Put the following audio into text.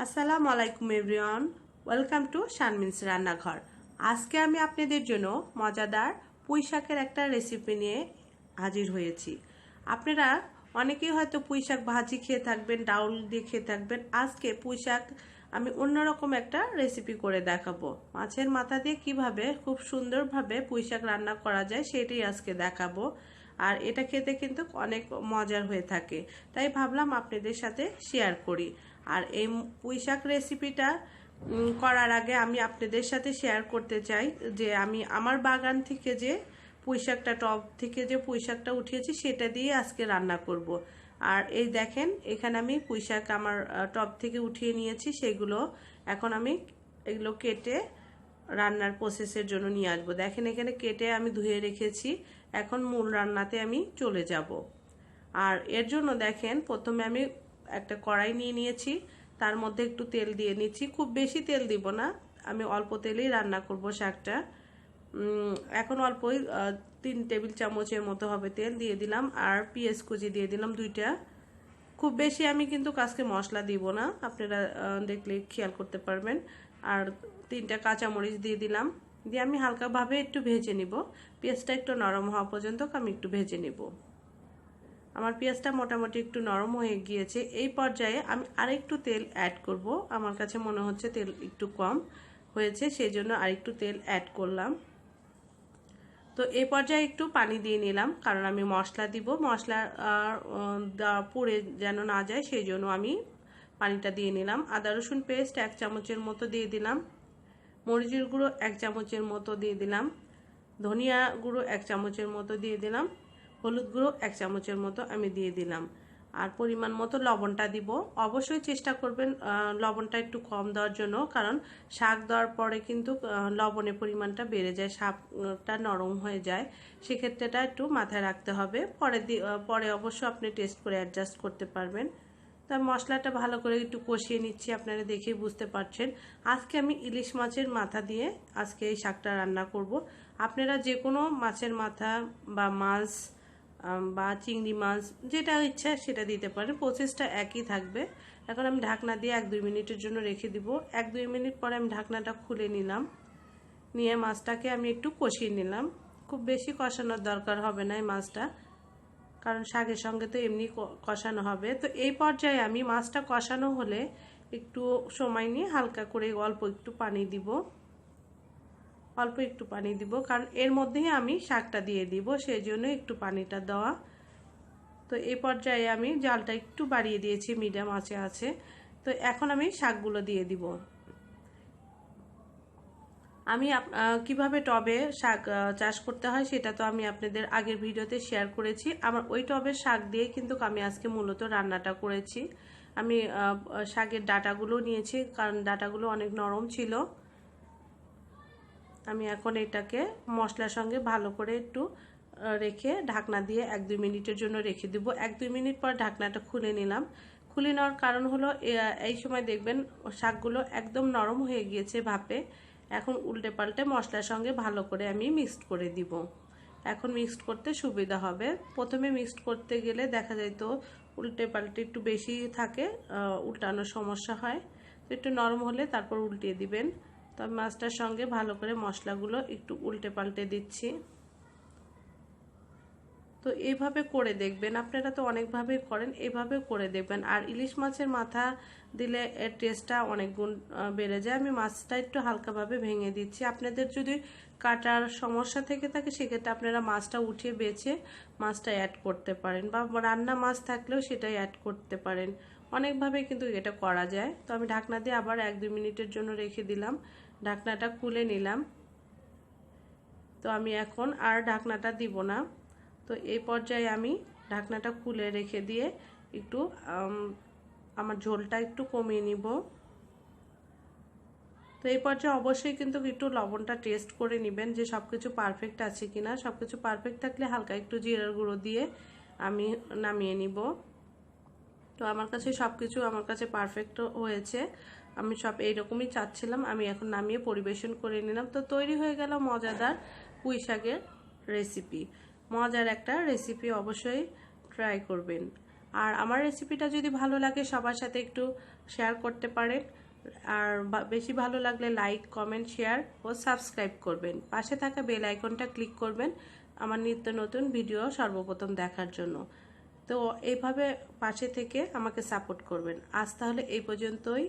আসসালামু আলাইকুম everyone, welcome to Sharmin's রান্নাঘর। আজকে আমি আপনাদের জন্য মজাদার পুঁই শাকের একটা রেসিপি নিয়ে হাজির হয়েছি। আপনারা অনেকেই হয়তো পুঁই শাক ভাজি খেয়ে থাকবেন, ডাউল দিয়ে খেয়ে থাকবেন। আজকে পুঁই শাক আমি অন্যরকম একটা রেসিপি করে দেখাবো। মাছের মাথা দিয়ে কিভাবে খুব সুন্দরভাবে পুঁই শাক রান্না করা যায় সেটাই আজকে দেখাবো। আর এটা খেতে কিন্তু অনেক মজার হয়ে থাকে, তাই ভাবলাম আপনাদের সাথে শেয়ার করি। আর এই পুঁই শাক রেসিপিটা করার আগে আমি আপনাদের সাথে শেয়ার করতে চাই যে আমি আমার বাগান থেকে যে পুঁই শাকটা, টব থেকে যে পুঁই শাকটা উঠিয়েছি সেটা দিয়ে আজকে রান্না করব। আর এই দেখেন, এখানে আমি পুঁই শাক আমার টব থেকে উঠিয়ে নিয়েছি। সেগুলো এখন আমি এগুলো কেটে রান্নার প্রসেসের জন্য নিয়ে আসবো। দেখেন এখানে কেটে আমি ধুয়ে রেখেছি। এখন মূল রান্নাতে আমি চলে যাব। আর এর জন্য দেখেন প্রথমে আমি একটা কড়াই নিয়ে নিয়েছি, তার মধ্যে একটু তেল দিয়ে নিচ্ছি। খুব বেশি তেল দিব না, আমি অল্প তেলেই রান্না করব শাকটা। এখন অল্পই 3 টেবিল চামচের মতো হবে তেল দিয়ে দিলাম। আর পেঁয়াজ কুচি দিয়ে দিলাম 2টা। খুব বেশি আমি কিন্তু আজকে মশলা দিব না, আপনারা দেখলে খেয়াল করতে পারবেন। আর 3টা কাঁচামরিচ দিয়ে দিলাম, দিয়ে আমি হালকাভাবে একটু ভেজে নিব। পেঁয়াজটা একটু নরম হওয়া পর্যন্ত আমি একটু ভেজে নিব। আমার পেঁয়াজটা মোটামুটি একটু নরম হয়ে গিয়েছে। এই পর্যায়ে আমি আরেকটু তেল অ্যাড করব। আমার কাছে মনে হচ্ছে তেল একটু কম হয়েছে, সেই জন্য আরেকটু তেল অ্যাড করলাম। তো এই পর্যায়ে একটু পানি দিয়ে নিলাম, কারণ আমি মশলা দিব। মশলা পুড়ে যেন না যায়, সেই জন্য আমি পানিটা দিয়ে নিলাম। আদা রসুন পেস্ট 1 চামচের মতো দিয়ে দিলাম। মরিচের গুঁড়ো 1 চামচের মতো দিয়ে দিলাম। ধনিয়া গুঁড়ো 1 চামচের মতো দিয়ে দিলাম। হলুদ গুঁড়ো 1 চামচের মতো আমি দিয়ে দিলাম। আর পরিমাণ মতো লবণটা দিব। অবশ্যই চেষ্টা করবেন লবণটা একটু কম দেওয়ার জন্য, কারণ শাক দেওয়ার পরে কিন্তু লবণের পরিমাণটা বেড়ে যায়, শাকটা নরম হয়ে যায়। সেক্ষেত্রেটা একটু মাথায় রাখতে হবে। পরে অবশ্য আপনি টেস্ট করে অ্যাডজাস্ট করতে পারবেন। তো মশলাটা ভালো করে একটু কষিয়ে নিচ্ছি, আপনারা দেখেই বুঝতে পারছেন। আজকে আমি ইলিশ মাছের মাথা দিয়ে আজকে এই শাকটা রান্না করব। আপনারা যে কোনো মাছের মাথা বা মাছ বা চিংড়ি মাছ যেটা ইচ্ছা সেটা দিতে পারেন, প্রসেসটা একই থাকবে। এখন আমি ঢাকনা দিয়ে 1-2 মিনিটের জন্য রেখে দিব। 1-2 মিনিট পরে আমি ঢাকনাটা খুলে নিলাম, নিয়ে মাছটাকে আমি একটু কষিয়ে নিলাম। খুব বেশি কষানোর দরকার হবে না এই মাছটা, কারণ শাকের সঙ্গে তো এমনি কষানো হবে। তো এই পর্যায়ে আমি মাছটা কষানো হলে একটু সময় নিয়ে হালকা করে অল্প একটু পানি দিব। কারণ এর মধ্যেই আমি শাকটা দিয়ে দিব, সেই জন্য একটু পানিটা দেওয়া। তো এই পর্যায়ে আমি জালটা একটু বাড়িয়ে দিয়েছি, মিডিয়াম আঁচে আছে। তো এখন আমি শাকগুলো দিয়ে দিব। আমি কিভাবে টবে শাক চাষ করতে হয় সেটা তো আমি আপনাদের আগের ভিডিওতে শেয়ার করেছি। আমার ওই টবের শাক দিয়ে কিন্তু আমি আজকে মূলত রান্নাটা করেছি। আমি শাকের ডাঁটাগুলো নিয়েছি, কারণ ডাঁটাগুলো অনেক নরম ছিল। আমি এখন এটাকে মশলার সঙ্গে ভালো করে একটু রেখে ঢাকনা দিয়ে 1-2 মিনিটের জন্য রেখে দেবো। 1-2 মিনিট পর ঢাকনাটা খুলে নিলাম। খুলে নেওয়ার কারণ হলো এই সময় দেখবেন শাকগুলো একদম নরম হয়ে গিয়েছে ভাপে। এখন উল্টে পাল্টে মশলার সঙ্গে ভালো করে আমি মিক্সড করে দিব। এখন মিক্সড করতে সুবিধা হবে। প্রথমে মিক্সড করতে গেলে দেখা যায় তো উল্টে পাল্টে একটু বেশি থাকে, উল্টানোর সমস্যা হয়। তো একটু নরম হলে তারপর উল্টিয়ে দিবেন। তো আমি মাছটার সঙ্গে ভালো করে মশলাগুলো একটু উল্টে পাল্টে দিচ্ছি। তো এইভাবে করে দেখবেন, আপনারা তো অনেকভাবেই করেন, এইভাবে করে দেখবেন। আর ইলিশ মাছের মাথা দিলে এর টেস্টটা অনেক গুণ বেড়ে যায়। আমি মাছটা একটু হালকাভাবে ভেঙে দিচ্ছি। আপনাদের যদি কাটার সমস্যা থেকে থাকে সেক্ষেত্রে আপনারা মাছটা উঠিয়ে বেছে মাছটা অ্যাড করতে পারেন, বা রান্না মাছ থাকলেও সেটাই অ্যাড করতে পারেন। অনেকভাবে কিন্তু এটা করা যায়। তো আমি ঢাকনা দিয়ে আবার 1-2 মিনিটের জন্য রেখে দিলাম। ঢাকনাটা খুলে নিলাম। তো আমি এখন আর ঢাকনাটা দিব না। তো এই পর্যায়ে আমি ঢাকনাটা খুলে রেখে দিয়ে একটু আমার ঝোলটা একটু কমিয়ে নিব। তো এই পর্যায়ে অবশ্যই কিন্তু একটু লবণটা টেস্ট করে নেবেন যে সব কিছু পারফেক্ট আছে কিনা। সব কিছু পারফেক্ট থাকলে হালকা একটু জিরার গুঁড়ো দিয়ে আমি নামিয়ে নিব। তো আমার কাছে সব কিছু পারফেক্ট হয়েছে। আমি সব এইরকমই চাচ্ছিলাম। আমি এখন নামিয়ে পরিবেশন করে নিলাম। তো তৈরি হয়ে গেল মজাদার পুঁই শাকের রেসিপি। মজার একটা রেসিপি, অবশ্যই ট্রাই করবেন। আর আমার রেসিপিটা যদি ভালো লাগে সবার সাথে একটু শেয়ার করতে পারেন। আর বেশি ভালো লাগলে লাইক, কমেন্ট, শেয়ার ও সাবস্ক্রাইব করবেন। পাশে থাকা বেল আইকনটা ক্লিক করবেন আমার নিত্য নতুন ভিডিও সর্বপ্রথম দেখার জন্য। তো এইভাবে পাশে থেকে আমাকে সাপোর্ট করবেন। আজ তাহলে এই পর্যন্তই।